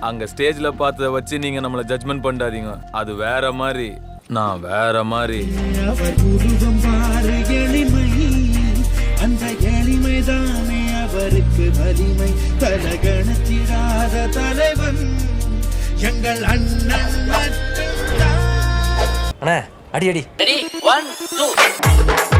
அங்க ஸ்டேஜ்ல பார்த்தத வச்சு நீங்க நம்மள ஜட்ஜ்மெண்ட் பண்ணாதீங்க. அது வேற மாதிரி, நான் வேற மாதிரி. அவர் உருவம் பாரு எளிமை, அந்த எளிமைதானே அவருக்கு வலிமை. தலகணத்திடாத தலைவன் எங்கள் அண்ணன் மட்டும்தான். அண்ணா அடி அடி. ரெடி 1 2